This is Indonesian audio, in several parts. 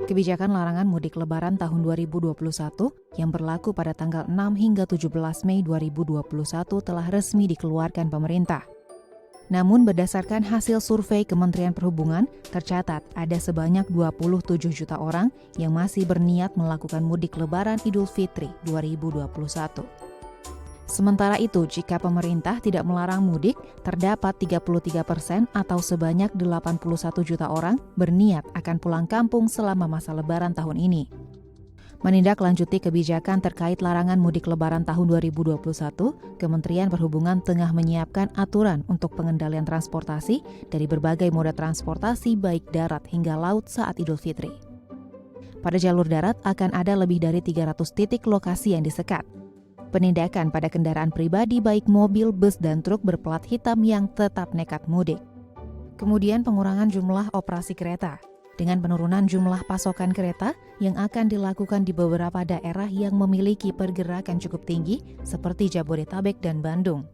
Kebijakan larangan mudik lebaran tahun 2021 yang berlaku pada tanggal 6 hingga 17 Mei 2021 telah resmi dikeluarkan pemerintah. Namun berdasarkan hasil survei Kementerian Perhubungan, tercatat ada sebanyak 27 juta orang yang masih berniat melakukan mudik lebaran Idul Fitri 2021. Sementara itu, jika pemerintah tidak melarang mudik, terdapat 33% atau sebanyak 81 juta orang berniat akan pulang kampung selama masa lebaran tahun ini. Menindaklanjuti kebijakan terkait larangan mudik lebaran tahun 2021, Kementerian Perhubungan tengah menyiapkan aturan untuk pengendalian transportasi dari berbagai moda transportasi baik darat hingga laut saat Idul Fitri. Pada jalur darat akan ada lebih dari 300 titik lokasi yang disekat. Penindakan pada kendaraan pribadi baik mobil, bus, dan truk berplat hitam yang tetap nekat mudik. Kemudian pengurangan jumlah operasi kereta dengan penurunan jumlah pasokan kereta yang akan dilakukan di beberapa daerah yang memiliki pergerakan cukup tinggi seperti Jabodetabek dan Bandung.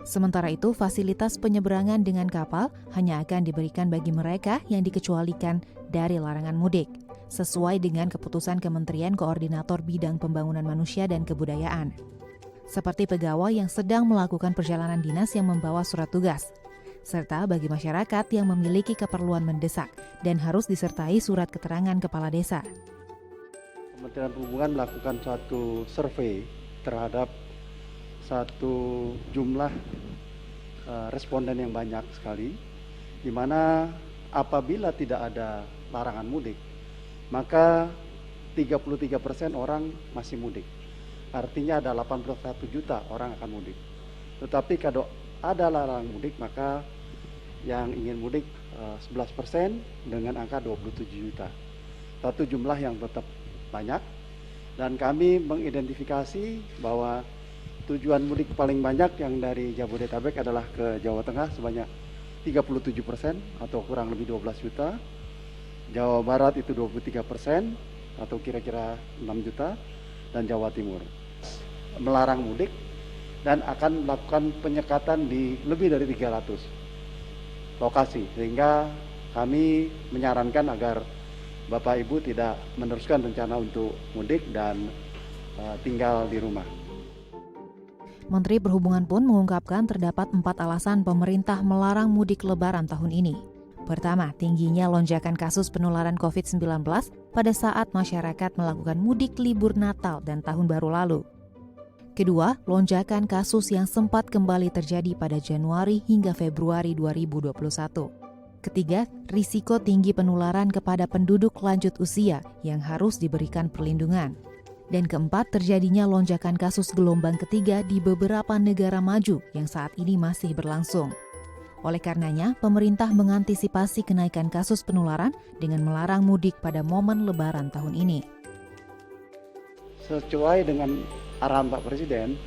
Sementara itu, fasilitas penyeberangan dengan kapal hanya akan diberikan bagi mereka yang dikecualikan dari larangan mudik, sesuai dengan keputusan Kementerian Koordinator Bidang Pembangunan Manusia dan Kebudayaan. Seperti pegawai yang sedang melakukan perjalanan dinas yang membawa surat tugas, serta bagi masyarakat yang memiliki keperluan mendesak dan harus disertai surat keterangan kepala desa. Kementerian Perhubungan melakukan suatu survei terhadap satu jumlah responden yang banyak sekali, di mana apabila tidak ada larangan mudik, maka 33% orang masih mudik. Artinya ada 81 juta orang akan mudik. Tetapi kalau ada larangan mudik, maka yang ingin mudik 11% dengan angka 27 juta. Satu jumlah yang tetap banyak, dan kami mengidentifikasi bahwa tujuan mudik paling banyak yang dari Jabodetabek adalah ke Jawa Tengah sebanyak 37% atau kurang lebih 12 juta. Jawa Barat itu 23% atau kira-kira 6 juta, dan Jawa Timur. Melarang mudik dan akan melakukan penyekatan di lebih dari 300 lokasi, sehingga kami menyarankan agar Bapak Ibu tidak meneruskan rencana untuk mudik dan tinggal di rumah. Menteri Perhubungan pun mengungkapkan terdapat 4 alasan pemerintah melarang mudik lebaran tahun ini. Pertama, tingginya lonjakan kasus penularan COVID-19 pada saat masyarakat melakukan mudik libur Natal dan Tahun Baru lalu. Kedua, lonjakan kasus yang sempat kembali terjadi pada Januari hingga Februari 2021. Ketiga, risiko tinggi penularan kepada penduduk lanjut usia yang harus diberikan perlindungan. Dan keempat, terjadinya lonjakan kasus gelombang ketiga di beberapa negara maju yang saat ini masih berlangsung. Oleh karenanya, pemerintah mengantisipasi kenaikan kasus penularan dengan melarang mudik pada momen Lebaran tahun ini. Sesuai dengan arahan Pak Presiden,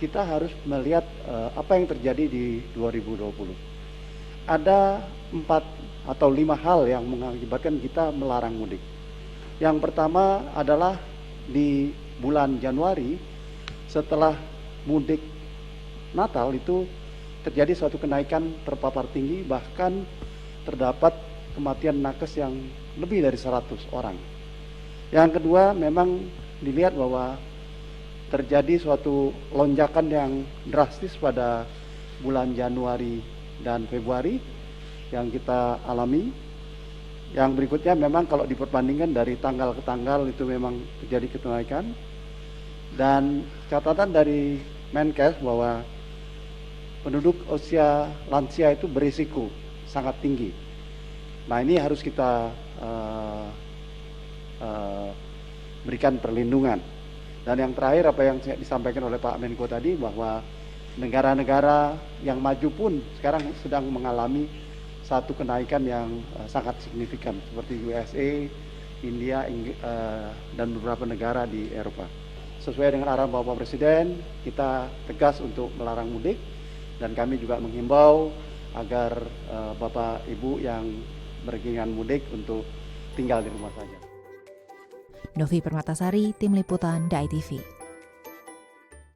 kita harus melihat apa yang terjadi di 2020. Ada 4 atau 5 hal yang mengakibatkan kita melarang mudik. Yang pertama adalah di bulan Januari, setelah mudik Natal itu terjadi suatu kenaikan terpapar tinggi, bahkan terdapat kematian nakes yang lebih dari 100 orang. Yang kedua, memang dilihat bahwa terjadi suatu lonjakan yang drastis pada bulan Januari dan Februari yang kita alami. Yang berikutnya memang kalau diperbandingkan dari tanggal ke tanggal itu memang terjadi kenaikan. Dan catatan dari Menkes bahwa penduduk usia lansia itu berisiko sangat tinggi. Nah, ini harus kita berikan perlindungan. Dan yang terakhir, apa yang disampaikan oleh Pak Menko tadi, bahwa negara-negara yang maju pun sekarang sedang mengalami satu kenaikan yang sangat signifikan, seperti USA, India, dan beberapa negara di Eropa. Sesuai dengan arahan Bapak Presiden, kita tegas untuk melarang mudik, dan kami juga menghimbau agar Bapak Ibu yang berkeinginan mudik untuk tinggal di rumah saja. Novi Permatasari, Tim Liputan, DAI TV.